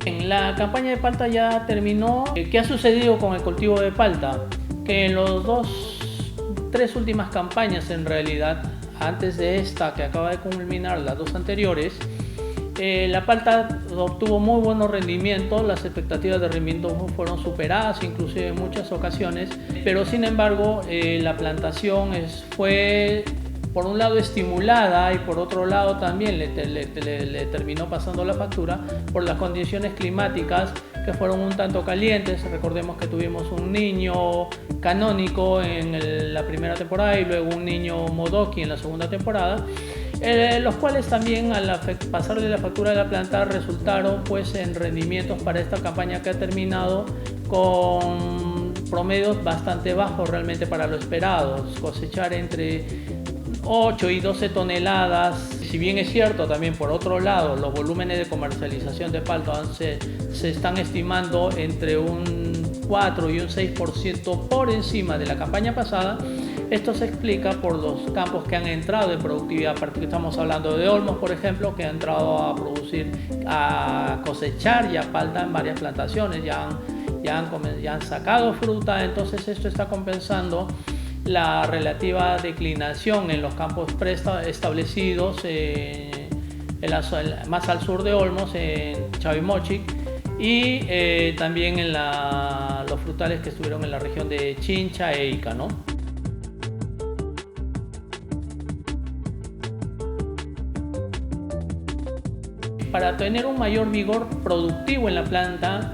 En la campaña de palta ya terminó. ¿Qué ha sucedido con el cultivo de palta? Que en tres últimas campañas, en realidad, antes de esta que acaba de culminar, las dos anteriores, la palta obtuvo muy buenos rendimientos, las expectativas de rendimiento fueron superadas inclusive en muchas ocasiones, pero sin embargo la plantación fue por un lado estimulada y por otro lado también le terminó pasando la factura por las condiciones climáticas que fueron un tanto calientes. Recordemos que tuvimos un niño canónico en la primera temporada y luego un niño Modoki en la segunda temporada, los cuales también al pasar de la factura de la planta resultaron pues en rendimientos para esta campaña que ha terminado con promedios bastante bajos realmente para lo esperado, cosechar entre 8 y 12 toneladas. Si bien es cierto, también por otro lado los volúmenes de comercialización de palta se están estimando entre un 4 y un 6% por encima de la campaña pasada. Esto se explica por los campos que han entrado en productividad. Estamos hablando de Olmos, por ejemplo, que ha entrado a cosechar ya palta en varias plantaciones, ya han sacado fruta. Entonces esto está compensando la relativa declinación en los campos preestablecidos más al sur de Olmos, en Chavimochic, y también en los frutales que estuvieron en la región de Chincha e Ica, ¿no? Para tener un mayor vigor productivo en la planta,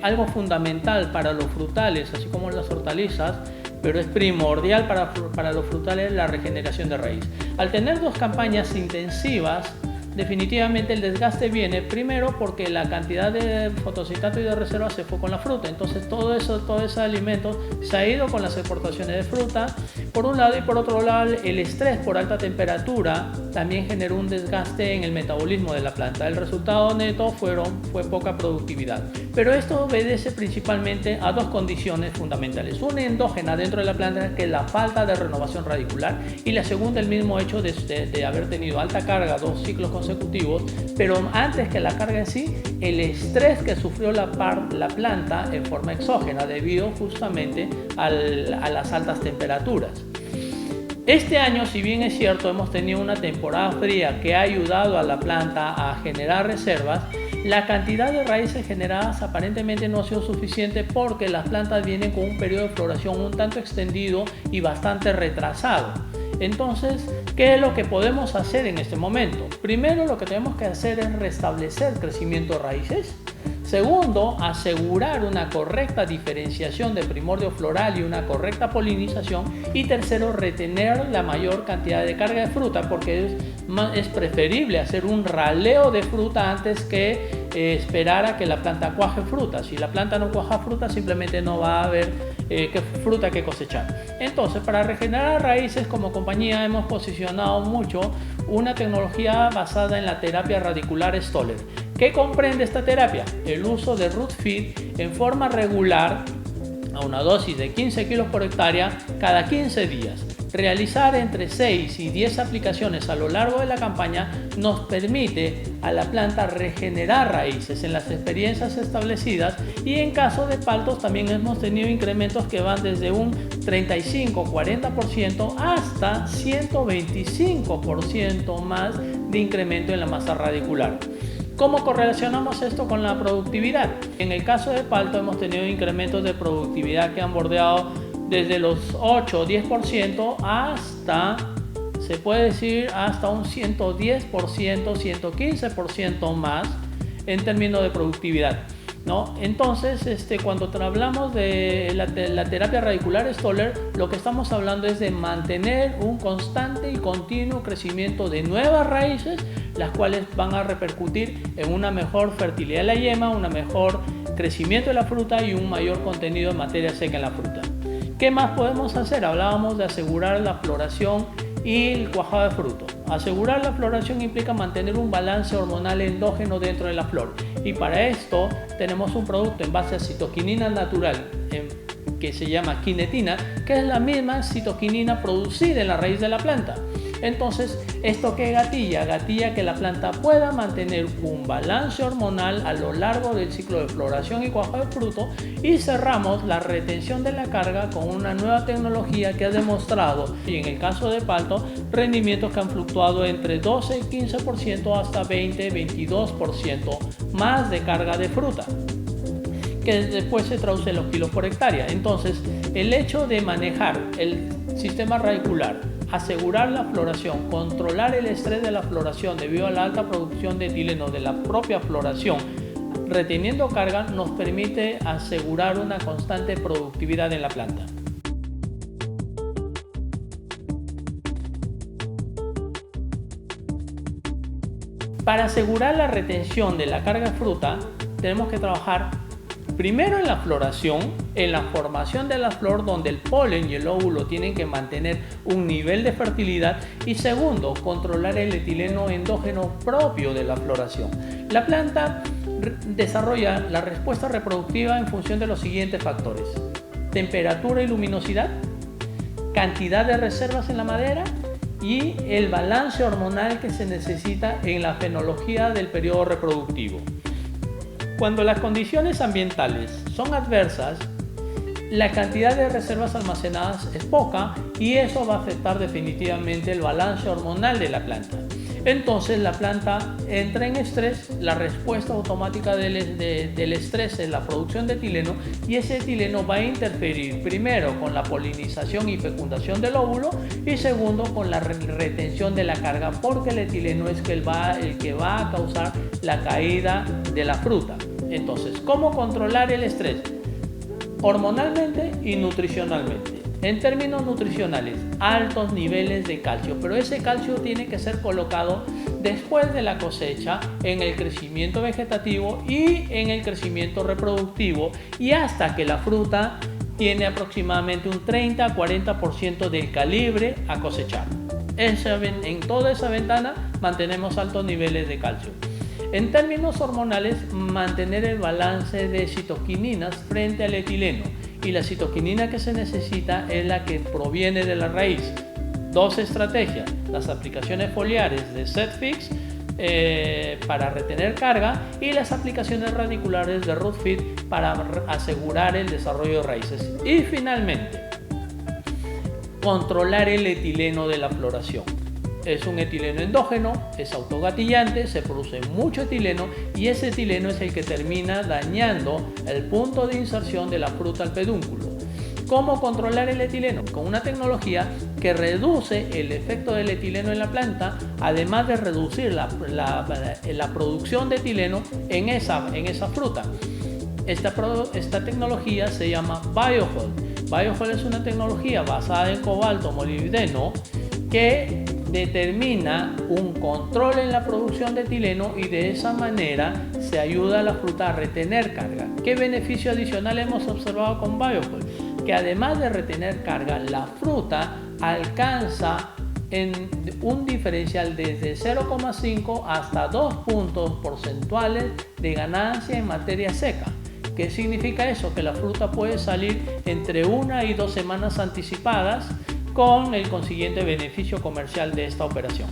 algo fundamental para los frutales, así como las hortalizas, pero es primordial para los frutales, la regeneración de raíz. Al tener dos campañas intensivas, definitivamente el desgaste viene primero porque la cantidad de fotositato y de reserva se fue con la fruta. Entonces todo ese alimento se ha ido con las exportaciones de fruta, por un lado, y por otro lado el estrés por alta temperatura también generó un desgaste en el metabolismo de la planta. El resultado neto fue poca productividad. Pero esto obedece principalmente a dos condiciones fundamentales. Una endógena dentro de la planta, que es la falta de renovación radicular, y la segunda, el mismo hecho de haber tenido alta carga, 2 ciclos consecutivos, pero antes que la carga en sí, el estrés que sufrió la planta en forma exógena debido justamente a las altas temperaturas. Este año, si bien es cierto, hemos tenido una temporada fría que ha ayudado a la planta a generar reservas, la cantidad de raíces generadas aparentemente no ha sido suficiente porque las plantas vienen con un periodo de floración un tanto extendido y bastante retrasado. Entonces, ¿qué es lo que podemos hacer en este momento? Primero, lo que tenemos que hacer es restablecer crecimiento de raíces. Segundo, asegurar una correcta diferenciación de primordio floral y una correcta polinización. Y tercero, retener la mayor cantidad de carga de fruta, porque es preferible hacer un raleo de fruta antes que esperar a que la planta cuaje fruta. Si la planta no cuaja fruta, simplemente no va a haber qué fruta que cosechar. Entonces, para regenerar raíces, como compañía hemos posicionado mucho una tecnología basada en la terapia radicular Stoller. ¿Qué comprende esta terapia? El uso de root feed en forma regular a una dosis de 15 kilos por hectárea cada 15 días. Realizar entre 6 y 10 aplicaciones a lo largo de la campaña nos permite a la planta regenerar raíces en las experiencias establecidas, y en caso de paltos también hemos tenido incrementos que van desde un 35-40% hasta 125% más de incremento en la masa radicular. ¿Cómo correlacionamos esto con la productividad? En el caso de palto hemos tenido incrementos de productividad que han bordeado desde los 8 o 10% hasta, se puede decir, hasta un 110%, 115% más en términos de productividad, ¿no? Entonces, cuando hablamos de la terapia radicular Stoller, lo que estamos hablando es de mantener un constante y continuo crecimiento de nuevas raíces, las cuales van a repercutir en una mejor fertilidad de la yema, un mejor crecimiento de la fruta y un mayor contenido de materia seca en la fruta. ¿Qué más podemos hacer? Hablábamos de asegurar la floración y el cuajado de fruto. Asegurar la floración implica mantener un balance hormonal endógeno dentro de la flor, y para esto tenemos un producto en base a citoquinina natural que se llama quinetina, que es la misma citoquinina producida en la raíz de la planta. Entonces, ¿esto qué gatilla? Gatilla que la planta pueda mantener un balance hormonal a lo largo del ciclo de floración y cuajo de fruto, y cerramos la retención de la carga con una nueva tecnología que ha demostrado, y en el caso de palto, rendimientos que han fluctuado entre 12 y 15% hasta 20-22% más de carga de fruta, que después se traduce en los kilos por hectárea. Entonces, el hecho de manejar el sistema radicular, asegurar la floración, controlar el estrés de la floración debido a la alta producción de etileno de la propia floración, reteniendo carga, nos permite asegurar una constante productividad en la planta. Para asegurar la retención de la carga de fruta, tenemos que trabajar primero en la floración, en la formación de la flor, donde el polen y el óvulo tienen que mantener un nivel de fertilidad, y segundo, controlar el etileno endógeno propio de la floración. La planta desarrolla la respuesta reproductiva en función de los siguientes factores: temperatura y luminosidad, cantidad de reservas en la madera y el balance hormonal que se necesita en la fenología del periodo reproductivo. Cuando las condiciones ambientales son adversas, la cantidad de reservas almacenadas es poca y eso va a afectar definitivamente el balance hormonal de la planta. Entonces la planta entra en estrés, la respuesta automática del estrés es la producción de etileno, y ese etileno va a interferir primero con la polinización y fecundación del óvulo, y segundo con la retención de la carga, porque el etileno es el que va a causar la caída de la fruta. Entonces, ¿cómo controlar el estrés? Hormonalmente y nutricionalmente. En términos nutricionales, altos niveles de calcio, pero ese calcio tiene que ser colocado después de la cosecha en el crecimiento vegetativo y en el crecimiento reproductivo, y hasta que la fruta tiene aproximadamente un 30-40% del calibre a cosechar. En toda esa ventana mantenemos altos niveles de calcio. En términos hormonales, mantener el balance de citoquininas frente al etileno, y la citoquinina que se necesita es la que proviene de la raíz. Dos estrategias: las aplicaciones foliares de Setfix para retener carga, y las aplicaciones radiculares de Rootfit para asegurar el desarrollo de raíces. Y finalmente, controlar el etileno de la floración. Es un etileno endógeno, es autogatillante, se produce mucho etileno, y ese etileno es el que termina dañando el punto de inserción de la fruta al pedúnculo. ¿Cómo controlar el etileno? Con una tecnología que reduce el efecto del etileno en la planta, además de reducir la producción de etileno en esa fruta. Esta tecnología se llama BioHold. BioHold es una tecnología basada en cobalto molibdeno que determina un control en la producción de etileno, y de esa manera se ayuda a la fruta a retener carga. ¿Qué beneficio adicional hemos observado con BioHold? Que además de retener carga, la fruta alcanza en un diferencial desde 0,5 hasta 2 puntos porcentuales de ganancia en materia seca. ¿Qué significa eso? Que la fruta puede salir entre 1 y 2 semanas anticipadas, con el consiguiente beneficio comercial de esta operación.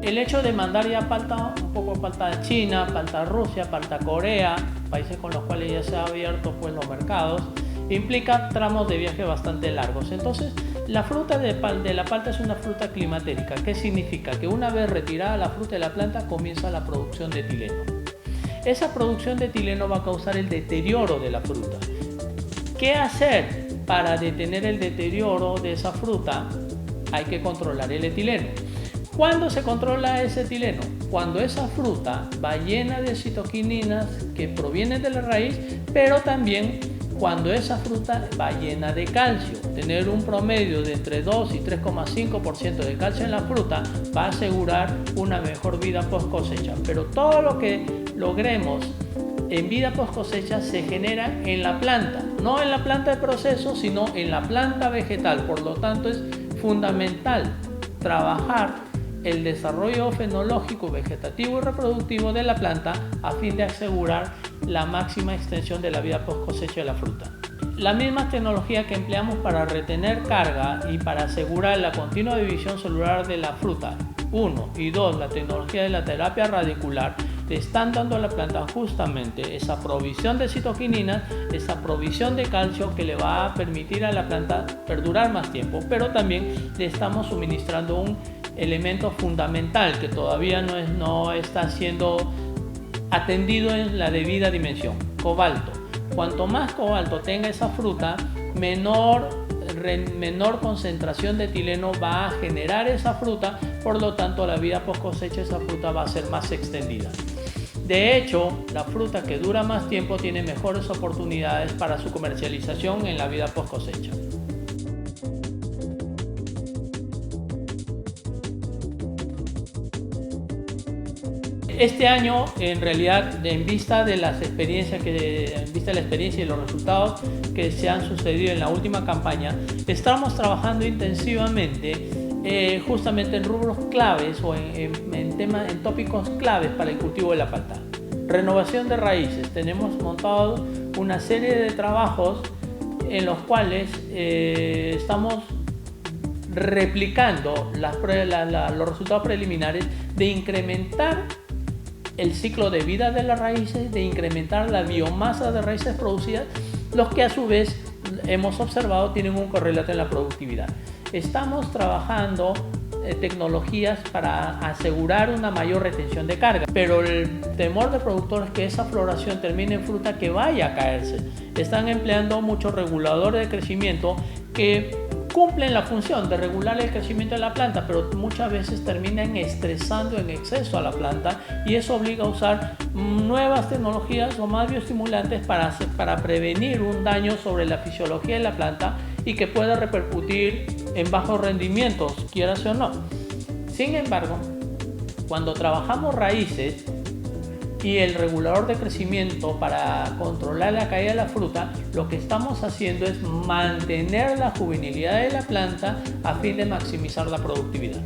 El hecho de mandar ya palta, un poco palta a China, palta a Rusia, palta a Corea, países con los cuales ya se han abierto pues los mercados, implica tramos de viaje bastante largos. Entonces, la fruta de la palta es una fruta climatérica. ¿Qué significa? Que una vez retirada la fruta de la planta, comienza la producción de etileno. Esa producción de etileno va a causar el deterioro de la fruta. ¿Qué hacer para detener el deterioro de esa fruta? Hay que controlar el etileno. ¿Cuándo se controla ese etileno? Cuando esa fruta va llena de citoquininas que provienen de la raíz, pero también cuando esa fruta va llena de calcio. Tener un promedio de entre 2 y 3,5% de calcio en la fruta va a asegurar una mejor vida post cosecha. Pero todo lo que logremos en vida post cosecha se genera en la planta, no en la planta de proceso, sino en la planta vegetal. Por lo tanto, es fundamental trabajar el desarrollo fenológico, vegetativo y reproductivo de la planta a fin de asegurar la máxima extensión de la vida post cosecha de la fruta. La misma tecnología que empleamos para retener carga y para asegurar la continua división celular de la fruta, 1 y 2, la tecnología de la terapia radicular, te están dando a la planta justamente esa provisión de citoquininas, esa provisión de calcio que le va a permitir a la planta perdurar más tiempo, pero también le estamos suministrando un elemento fundamental que todavía no está siendo atendido en la debida dimensión: cobalto. Cuanto más cobalto tenga esa fruta, menor concentración de etileno va a generar esa fruta, por lo tanto la vida post cosecha de esa fruta va a ser más extendida. De hecho, la fruta que dura más tiempo tiene mejores oportunidades para su comercialización en la vida post cosecha. Este año, en realidad, en vista de la experiencia y los resultados que se han sucedido en la última campaña, estamos trabajando intensivamente justamente en rubros claves o en tópicos claves para el cultivo de la palta. Renovación de raíces. Tenemos montado una serie de trabajos en los cuales estamos replicando los resultados preliminares de incrementar el ciclo de vida de las raíces, de incrementar la biomasa de raíces producidas, los que a su vez hemos observado tienen un correlato en la productividad. Estamos trabajando tecnologías para asegurar una mayor retención de carga, pero el temor del productor es que esa floración termine en fruta que vaya a caerse. Están empleando muchos reguladores de crecimiento que cumplen la función de regular el crecimiento de la planta, pero muchas veces terminan estresando en exceso a la planta, y eso obliga a usar nuevas tecnologías o más bioestimulantes para prevenir un daño sobre la fisiología de la planta y que pueda repercutir en bajos rendimientos, quieras o no. Sin embargo, cuando trabajamos raíces y el regulador de crecimiento para controlar la caída de la fruta, lo que estamos haciendo es mantener la juvenilidad de la planta a fin de maximizar la productividad.